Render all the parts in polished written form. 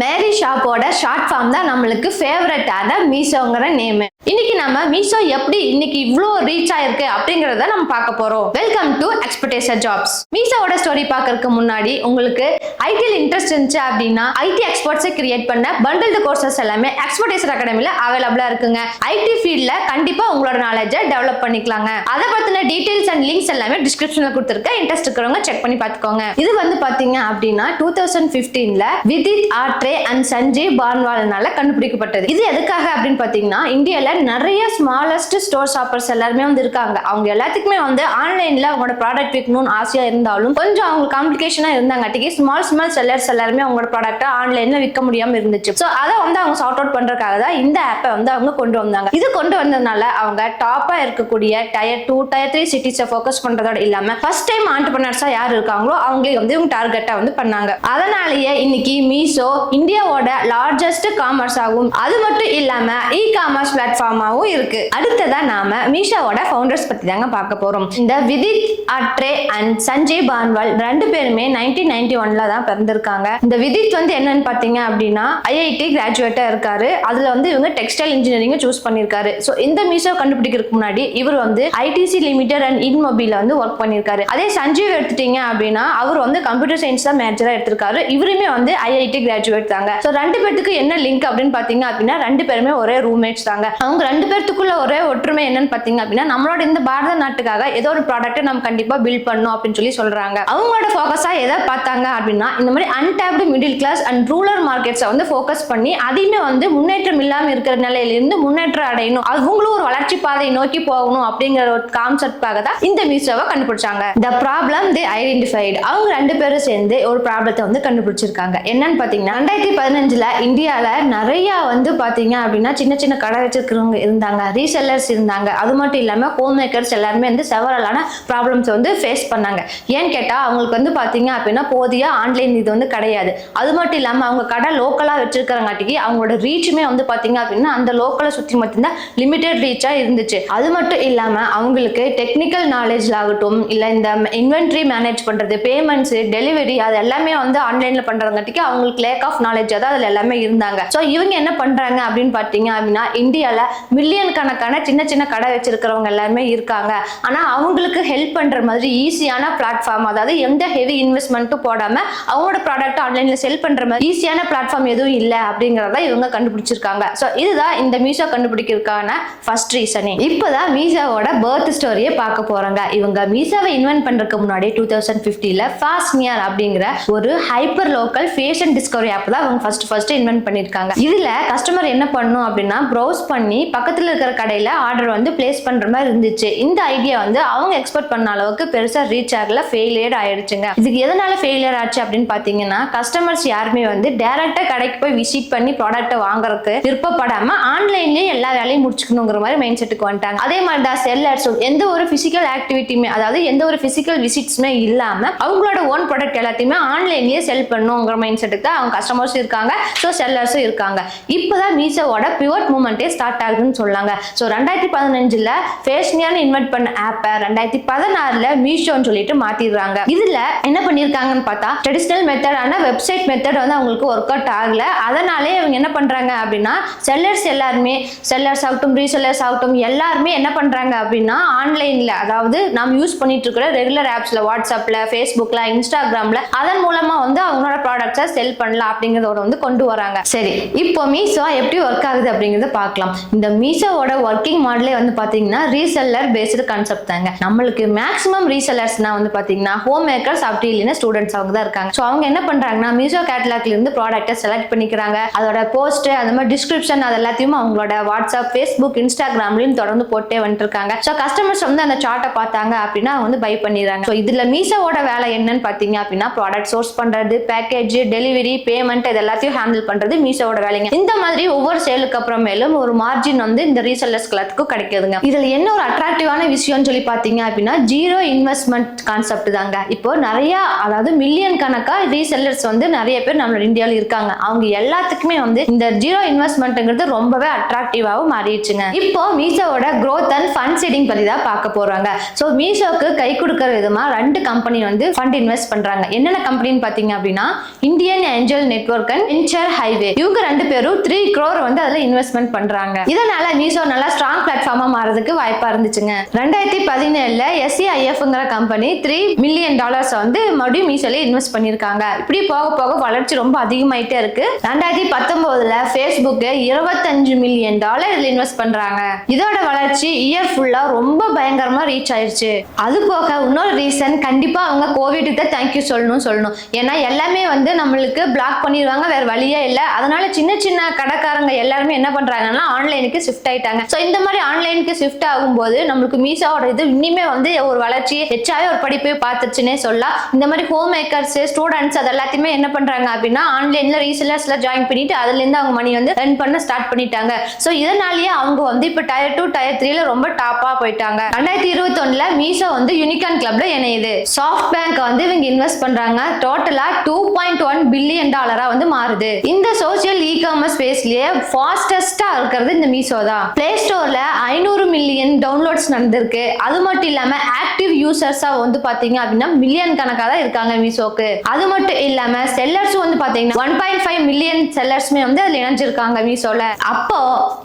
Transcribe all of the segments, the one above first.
மேரி ஷாப்போட short form தான் நம்மளுக்கு ஃபேவரட்டான மீஷோங்கிற நேம். இன்னைக்கு நம்ம மீஷோ எப்படி இன்னைக்கு இவ்ளோ ரீச் ஆயிருக்கு அப்படிங்கறத நம்ம பார்க்க போறோம். Welcome to Expectation Jobs. மீஷோவோட ஸ்டோரி பார்க்கறதுக்கு முன்னாடி உங்களுக்கு ஐடில இன்ட்ரெஸ்ட் இருந்துச்சு அப்படின்னா ஐடி எக்ஸ்பர்ட்ஸை கிரியேட் பண்ண பண்டில்டு கோர்சஸ் எல்லாமே எக்ஸ்பெக்டேஷன் அகாடமில அவைலபிளா இருக்குங்க. ஐடி ஃபீல்ட்ல கண்டிப்பா உங்களோட நாலேஜை டெவலப் பண்ணிக்கலாங்க. அதை பத்தின டீடைல்ஸ் அண்ட் லிங்க்ஸ் எல்லாமே டிஸ்கிரிப்ஷன்ல கொடுத்துருக்கேன். இன்ட்ரெஸ்ட் இருக்கிறவங்க செக் பண்ணி பார்த்துக்கோங்க. இது வந்து பாத்தீங்க அப்படின்னா 2015ல விதித் ஆட்ரே அண்ட் சஞ்சய் பார்ன்வால்னால கண்டுபிடிக்கப்பட்டது. இது எதுக்காக அப்படின்னு பாத்தீங்கன்னா இந்தியால நிறைய ஸ்மாலஸ்ட் ஸ்டோர் ஷாப்பர்ஸ் எல்லாருமே வந்து இருக்காங்க. அவங்க எல்லாத்துக்குமே வந்து ஆன்லைன்ல அவங்களோட ப்ராடக்ட் விற்கணும்னு ஆசையா இருந்தாலும் கொஞ்சம் அவங்க காம்ப்ளிகேஷனா இருந்தாங்காட்டிக்கு ஸ்மால் செல்லர்ஸ் எல்லாருமே அவங்களோட ப்ராடக்ட்டை ஆன்லைன்ல விற்க முடியாம இருந்துச்சு. ஸோ அதை வந்து அவங்க சார்ட் அவுட் பண்றதுக்காக தான் இந்த ஆப்பை வந்து அவங்க கொண்டு வந்தாங்க. இது கொண்டு வந்ததுனால அவங்க டாப்பா இருக்கக்கூடிய டயர் 2 டயர் 3 சிட்டிஸை ஃபோக்கஸ் பண்றதோட இல்லாம ஃபர்ஸ்ட் டைம் ஆண்டர்பிரனர்ஸா யார் இருக்காங்களோ அவங்களே வந்து இவங்க டார்கெட்டா வந்து பண்ணாங்க. அதனாலேயே இன்னைக்கு மீஷோ இந்தியாவோட லார்ஜஸ்ட் காமர்ஸ் ஆகும். அது மட்டும் இல்லாம இ காமர்ஸ் பிளாட்ஃபார்மாவும் இருக்கு. அடுத்ததா நாம மீஷோவோட ஃபவுண்டர்ஸ் பத்தி தாங்க பார்க்க போறோம். இந்த விதித் ஆட்ரே அண்ட் சஞ்சய் பார்ன்வால் ரெண்டு பேருமே 1991ல தான் பிறந்திருக்காங்க. இந்த விதித் வந்து என்னன்னு பாத்தீங்க அப்படின்னா ஐஐடி கிராஜுவேட்டா இருக்காரு. அதுல வந்து இவங்க டெக்ஸ்டைல் இன்ஜினியரிங் சூஸ் பண்ணிருக்காரு. சோ இந்த மீஷோ கண்டுபிடிக்கிறதுக்கு முன்னாடி இவர் வந்து ஐடிசி லிமிடெட் அண்ட் இன்மொபைல வந்து ஒர்க் பண்ணிருக்காரு. அதே சஞ்சீவ் எடுத்துட்டீங்க அப்படின்னா அவர் வந்து கம்ப்யூட்டர் சயின்ஸ் தான் மேஜரா எடுத்திருக்காரு. இவருமே வந்து ஐஐடி கிராஜுவேட் தாங்க. சோ ரெண்டு பேருக்கு என்ன லிங்க் அப்படின்னு பாத்தீங்க அப்படின்னா ரெண்டு பேருமே ஒரே ரூம்மேட்ஸ் தாங்க. அவங்க ரெண்டு பேருக்குள்ள ஒரே ஒற்றுமை என்னன்னு பாத்தீங்க அப்படின்னா நம்மளோட இந்த பாரத நாட்டுக்காக ஏதோ ஒரு ப்ராடக்ட்டை நம்ம கண்டிப்பா பில்ட் பண்ணணும் அப்படின்னு சொல்லி சொல்றாங்க. அவங்களோட ஃபோக்கஸா எதை பார்த்தாங்க அப்படின்னா இந்த மாதிரி untapped middle class and rural மார்க்கெட்ஸை வந்து ஃபோக்கஸ் பண்ணி அதையுமே வந்து முன்னேற்றம் இல்லாம இருக்கிற நிலையிலிருந்து முன்னேற்றம் அடையணும், அவங்களும் ஒரு வளர்ச்சி பாதை நோக்கி போகணும் அப்படிங்கிற ஒரு கான்செப்டாக தான் இந்த மீஷோவை கண்டுபிடிச்சாங்க. The problem they identified. அவங்க ரெண்டு பேரும் சேர்ந்து ஒரு ப்ராப்ளத்தை வந்து கண்டுபிடிச்சிருக்காங்க. என்னன்னு பாத்தீங்கன்னா 2015ல இந்தியால நிறைய வந்து பாத்தீங்க அப்படின்னா சின்ன சின்ன கடை வச்சிருக்கிறவங்க இருந்தாங்க, ரீசெல்லர்ஸ் இருந்தாங்க. அது மட்டும் இல்லாம ஹோம் மேக்கர்ஸ் எல்லாருமே வந்து செவரலான ப்ராப்ளம்ஸ் வந்து ஃபேஸ் பண்ணாங்க. ஏன்னு கேட்டா அவங்களுக்கு வந்து பாத்தீங்க அப்படின்னா போதிய ஆன்லைன் இது வந்து கிடையாது. அது மட்டும் இல்லாம அவங்க கடை லோக்கலா வச்சிருக்கிறங்காட்டிக்கு அவங்களோட ரீச்சுமே வந்து பாத்தீங்க அப்படின்னா அந்த லோக்கலை சுத்தி மட்டும்தான் லிமிடெட் ரீச்சா இருந்துச்சு. அது மட்டும் இல்லாம அவங்களுக்கு டெக்னிக்கல் நாலேஜ்ல ஆகட்டும் இல்ல இந்த இன்வென்ட்ரி மேனேஜ் பண்றது, பேமெண்ட்ஸ், டெலிவரி அது எல்லாமே வந்து ஆன்லைன்ல பண்றதுங்காட்டிக்கு அவங்களுக்கு லேக் ஆஃப் நாலேஜ் தான் அதுல எல்லாமே இருந்தாங்க. ஸோ இவங்க என்ன பண்றாங்க அப்படின்னு பாத்தீங்க அப்படின்னா இந்தியால மில்லியன் கணக்கான சின்ன சின்ன கடை வச்சிருக்கிறவங்க எல்லாருமே இருக்காங்க. ஆனா அவங்களுக்கு ஹெல்ப் பண்ற மாதிரி ஈஸியான பிளாட்ஃபார்ம், அதாவது எந்த ஹெவி இன்வெஸ்ட்மெண்ட்டும் போடாம அவங்களோட ப்ராடக்ட் ஆன்லைன்ல செல் பண்ற மாதிரி ஈஸியான பிளாட்ஃபார்ம் எதுவும் இல்லை அப்படிங்கறத இவங்க கண்டுபிடிச்சிருக்காங்க. ஸோ இதுதான் இந்த மீஷோ கண்டுபிடிக்கிறதுக்கான ஃபர்ஸ்ட் ரீசனே. இப்போதான் மீஷோவோட பர்த் ஸ்டோரியை பார்க்க போறாங்க. இவங்க மீஷோவை இன்வென்ட் பண்றதுக்கு முன்னாடி 2050ல ஃபாஸ்ட்னியர் அப்படிங்கிற ஒரு hyper local fashion discovery app தான் அவங்க ஃபர்ஸ்ட் இன்வென்ட் பண்ணிருக்காங்க. இதுல கஸ்டமர் என்ன பண்ணும் அப்படின்னா ப்ரௌஸ் பண்ணி பக்கத்துல இருக்கிற கடையில ஆர்டர் வந்து பிளேஸ் பண்ற மாதிரி இருந்துச்சு. இந்த ஐடியா வந்து அவங்க எக்ஸ்பெக்ட் பண்ண அளவுக்கு பெருசா ரீச் ஆகல, ஃபெயிலியர் ஆயிடுச்சுங்க. இதுக்கு எதனால ஃபெயிலியர் ஆச்சு அப்படின்னு பாத்தீங்கன்னா கஸ்டமர்ஸ் யாருமே வந்து டைரக்டா கடைக்கு போய் விசிட் பண்ணி ப்ராடக்ட்டை வாங்குறதுக்கு விருப்பப்படாம ஆன்லைன்லயே எல்லா வேலையும் முடிச்சுக்கணுங்கிற மாதிரி மைண்ட் செட்டுக்கு வந்துட்டாங்க. அதே மாதிரி தான் செல்லர்ஸ் எந்த ஒரு பிசிக்கல் ஆக்டிவிட்டியுமே, அதாவது எந்த ஒரு பிசிக்கல் விசிட்ஸுமே இல்லாம அவங்களோட ஓன் ப்ராடக்ட் எல்லாத்தையுமே ஆன்லைன்லயே செல் பண்ணுங்கிற மைண்ட் செட்டுக்கு தான் அவங்க கஸ்டமர்ஸ் இருக்காங்க. ஸோ செல்லர்ஸும் இருக்காங்க. இப்போதான் மீஷோவோட பிவட் மூமெண்டே ஸ்டார்ட் ஆகுதுன்னு சொல்லாங்க. ஸோ 2015ல ஃபேஷனியான்னு இன்வென்ட் பண்ண ஆப்பை 2016ல மீஷோன்னு சொல்லிட்டு மாத்திடுறாங்க. இதுல என்ன பண்ணிருக்காங்கன்னு பார்த்தா ட்ரெடிஷனல் மெத்தடான வெப்சைட் மெத்தட் வந்து அவங்களுக்கு ஒர்க் அவுட் ஆகல. அதனாலே அவங்க என்ன பண்றாங்க அப்படின்னா செல்லர்ஸ் எல்லாருமே, செல்லர்ஸ் ஆகட்டும் ரீசெல்லர்ஸ் ஆகட்டும் எல்லாருமே என்ன பண்றாங்க அப்படின்னா ஆன்லைன்ல, அதாவது நாம் யூஸ் பண்ணிட்டு இருக்கிற ரெகுலர் ஆப்ஸ்ல, வாட்ஸ்அப்ல, ஃபேஸ்புக்ல, இன்ஸ்டாகிராம்ல அதன் மூலமா வந்து அவங்களோட ப்ராடக்ட்ஸை செல் பண்ணலாம் அப்படிங்கறத வந்து கொண்டு வராங்க. சரி, இப்போ மீஷோ எப்படி ஒர்க் ஆகுது அப்படிங்கறத பார்க்கலாம். இந்த மீஷோவோட ஒர்க்கிங் மாடலே வந்து பாத்தீங்கன்னா ரீசெல்லர் பேஸ்டு கான்செப்ட் தாங்க. நம்மளுக்கு மேக்ஸிமம் ரீசெல்லர்ஸ்னா வந்து பாத்தீங்கன்னா ஹோம் மேக்கர்ஸ் அப்படி இல்லைன்னா ஸ்டூடெண்ட்ஸ் அவங்க தான் இருக்காங்க. ஸோ அவங்க என்ன பண்றாங்கன்னா மீஷோ கேட்டலாக்ல இருந்து ப்ராடக்ட்டை செலக்ட் பண்ணிக்கிறாங்க. அதோட போஸ்ட், அந்த மாதிரி டிஸ்கிரிப்ஷன் அது எல்லாத்தையும் அவங்களோட வாட்ஸ்அப், ஃபேஸ்புக், இன்ஸ்டாகிராம்லயும் தொடர்ந்து போட்டே வந்துட்டு இருக்காங்க. ஸோ கஸ்டமர்ஸ் வந்து அந்த சார்ட்டை பார்த்தாங்க அப்படின்னா அவங்க வந்து பை பண்ணிடுறாங்க. ஸோ இதுல மீஷோவோட வேலை என்னன்னு பாத்தீங்க அப்படின்னா ப்ராடக்ட் சோர்ஸ் பண்றது, பேக்கேஜ், டெலிவரி, பேமெண்ட் இது எல்லாத்தையும் ஹேண்டில் பண்றது மீஷோவோட வேலைங்க. இந்த மாதிரி ஒவ்வொரு சேலுக்கு அப்புறமேலும் ஒரு மார்ஜின் மார்ஜின் வந்து இந்த ரீசெல்லர்ஸ் எல்லாத்துக்கும் கிடைக்குதுங்க. இதுல என்ன ஒரு அட்ராக்டிவான விஷயம்னு சொல்லி பாத்தீங்க அப்படின்னா ஜீரோ இன்வெஸ்ட்மெண்ட் கான்செப்ட் தாங்க. இப்போ நிறைய அதாவது மில்லியன் கணக்கா ரீசெல்லர்ஸ் வந்து நிறைய பேர் நம்ம இந்தியாவில் இருக்காங்க. அவங்க எல்லாத்துக்குமே வந்து இந்த ஜீரோ இன்வெஸ்ட்மெண்ட்ங்கிறது ரொம்பவே அட்ராக்டிவாகவும் மாறிடுச்சுங்க. இப்போ மீஷோவோட growth and ஃபண்ட் சீடிங் பத்தி தான் பார்க்க போறாங்க. ஸோ மீஷோக்கு கை கொடுக்கிற விதமா 2 கம்பெனி வந்து ஃபண்ட் இன்வெஸ்ட் பண்றாங்க. என்னென்ன கம்பெனின்னு பாத்தீங்க அப்படின்னா Indian Angel Network and Venture Highway. இவங்க 2 பேரும் 3 crore வந்து அதுல இன்வெஸ்ட்மெண்ட் பண்றாங்க. இதனால மீஷோ நல்லா ஸ்ட்ராங் பிளாட்ஃபார்மா மாறதுக்கு வாய்ப்பா இருந்துச்சுங்க. 2017ல SEIFங்கிற கம்பெனி $3 மில்லியன் வந்து மறுபடியும் மீஷோல இன்வெஸ்ட் பண்ணிருக்காங்க. இப்படி போக போக வளர்ச்சி ரொம்ப அதிகமாயிட்டே இருக்கு. 2019ல Facebook $25 மில்லியன் இதுல இன்வெஸ்ட் பண்றாங்க. இதோட வளர்ச்சி இயர் ஃபுல்லா ரொம்ப பயங்கரமா ரீச் ஆயிருச்சு. அது போக இன்னொரு ரீசன் கண்டிப்பா அவங்க கோவிட்க்கு தான் தேங்க்யூ சொல்லணும். ஏன்னா எல்லாமே வந்து நம்மளுக்கு பிளாக் பண்ணிடுவாங்க, வேற வழியே இல்ல. அதனால சின்ன சின்ன கடைக்காரங்க எல்லாருமே என்ன பண்றாங்கன்னா ஆன்லைனுக்கு ஷிஃப்ட் ஆயிட்டாங்க. சோ இந்த மாதிரி ஆன்லைனுக்கு ஷிஃப்ட் ஆகும்போது நம்மளுக்கு மீஷோவோட இது இன்னுமே வந்து ஒரு வளர்ச்சி ஹெச்சாவே ஒரு படிப்பை பார்த்துச்சுன்னே சொல்லலாம். இந்த மாதிரி ஹோம் மேக்கர்ஸ் ஸ்டூடெண்ட்ஸ் அது எல்லாத்தையுமே என்ன பண்றாங்க அப்படின்னா ஆன்லைன்ல ரீசெல்லர்ஸ்ல ஜாயின் பண்ணிட்டு அதுல இருந்து அவங்க மணி வந்து earn பண்ண ஸ்டார்ட் பண்ணிட்டாங்க. சோ இதனாலேயே அவங்க வந்து இப்ப Tier 2 Tier 3ல ரொம்ப டாப்பா போயிட்டாங்க. 2021ல மீஷோ வந்து யூனிகார்ன் கிளப்ல இணையுது. சாஃப்ட் பேங்க் வந்து இவங்க இன்வெஸ்ட் பண்றாங்க. டோட்டலா $2.1 பில்லியன் வந்து மாறுது. இந்த சோசியல் இ-காமர்ஸ் ஸ்பேஸ்லயே ஃபாஸ்டஸ்டா இருக்கிறது இந்த மீஷோ தான். பிளே ஸ்டோர்ல 500 மில்லியன் டவுன்லோட்ஸ் நடந்திருக்கு. அது மட்டும் இல்லாம ஆக்டிவ் யூசர்ஸா வந்து பாத்தீங்க அப்படின்னா மில்லியன் கணக்கா தான் இருக்காங்க மீஷோக்கு. அது மட்டும் இல்லாம செல்லர்ஸ் வந்து பாத்தீங்கன்னா 1.5 மில்லியன் செல்லர்ஸ்மே வந்து அதுல இணைஞ்சிருக்காங்க மீஷோல. அப்போ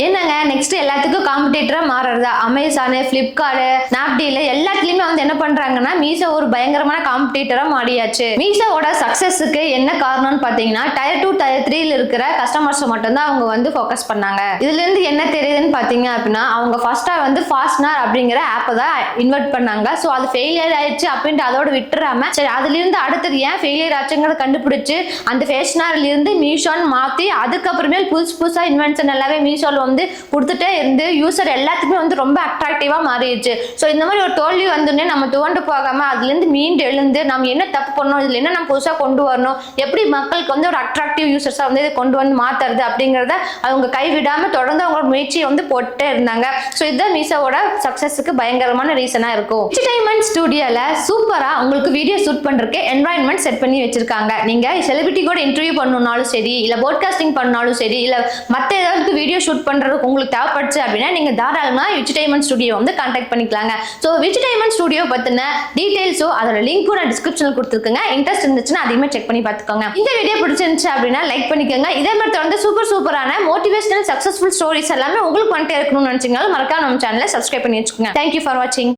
என்னங்க நெக்ஸ்ட் எல்லாத்துக்கும் காம்படிட்டரா மாறுறதா அமேசான், பிளிப்கார்ட், ஸ்னாப்டீல் எல்லாத்துலயுமே வந்து என்ன பண்றாங்கன்னா மீஷோ ஒரு பயங்கரமான காம்படிட்டரா மாறியாச்சு. மீஷோவோட சக்சஸ்க்கு என்ன காரணம்னு பாத்தீங்கன்னா Tier 2 Tier 3ல இருக்கிற கஸ்டமர்ஸ் மட்டும் தான் அவங்க வந்து ஃபோக்கஸ் பண்ணாங்க. இதுல இருந்து என்ன தெரியுதுன்னு பாத்தீங்க அப்படின்னா அவங்க ஃபர்ஸ்டா வந்து ஃபாஸ்ட்னர் அப்படிங்கிற ஆப் தான் இன்வெர்ட் பண்ணாங்க. சோ அது ஃபெயிலியர் ஆயிடுச்சு அப்படின்ட்டு அதோட விட்டுறாம சரி அதுல இருந்து அடுத்தது ஏன் ஃபெயிலியர் ஆச்சுங்கிறத கண்டுபிடிச்சு அந்த ஃபேஷனர்ல இருந்து மீஷோன்னு மாத்தி அதுக்கப்புறமே புதுசா இன்வென்ஷன் எல்லாமே மீஷோல வந்து கொடுத்துட்டே இருந்து யூசர் எல்லாத்துக்குமே வந்து ரொம்ப அட்ராக்டிவா மாறிடுச்சு. சோ இந்த மாதிரி ஒரு தோல்வி வந்தோடனே நம்ம துவண்டு போகாம அதுல இருந்து மீண்டு எழுந்து நம்ம என்ன தப்பு பண்ணணும், இதுல என்ன நம்ம புதுசா கொண்டு வரணும், எப்படி மக்களுக்கு வந்து ஒரு அட்ராக்டிவ் யூசர்ஸா வந்து இதை கொண்டு வந்து மாத்துறது அப்படிங்கறத அவங்க கைவிடாம தொடர்ந்து அவங்க முயற்சியை வந்து போட்டுட்டே இருந்தாங்க. சோ இதுதான் மீஷோவோட சக்சஸ்க்கு பயங்கரமான ரீசனா இருக்கும். என்டர்டைன்மெண்ட் ஸ்டுடியோல சூப்பரா உங்களுக்கு வீடியோ ஷூட் பண்றதுக்கு என்வாயன்மெண்ட் செட் பண்ணி வச்சிருக்காங்க. நீங்க செலிபிரிட்டி கூட இன்டர்வியூ பண்ணணும்னாலும் சரி, இல்ல போட்காஸ்டிங் பண்ணாலும் சரி, இல்ல மத்த ஏதாவது வீடியோ ஷூட் பண்றதுக்கு உங்களுக்கு தேவைப்படுச்சு அப்படின்னா நீங்க தாராளமா என்டர்டைன்மெண்ட் ஸ்டுடியோ வந்து கான்டாக்ட் பண்ணிக்கலாங்க. சோ என்டர்டைன்மெண்ட் ஸ்டுடியோ பத்தின டீடைல்ஸோ அதோட லிங்க்கும் நான் டிஸ்கிரிப்ஷன்ல கொடுத்துருக்கேங்க. இன்ட்ரெஸ்ட் இருந்துச்சுன்னா அதிகமா செக் பண்ணி பார்த்துக்கோங்க. இந்த வீடியோ பிடிச்சிருந்துச்சு அப்படின்னா லைக் பண்ணிக்கோங்க. இதே மாதிரி தொடர்ந்து சூப்பரான மோட்டிவேஷனல் சக்சஸ்ஃபுல் ஸ்டோரிஸ் எல்லாமே உங்களுக்கு வந்துட்டே இருக்கணும்னு நினைச்சீங்கன்னா மறக்காம நம்ம சேனலை சப்ஸ்கிரைப் பண்ணி வச்சுக்கோங்க. தேங்க்யூ ஃபார் வாட்சிங்.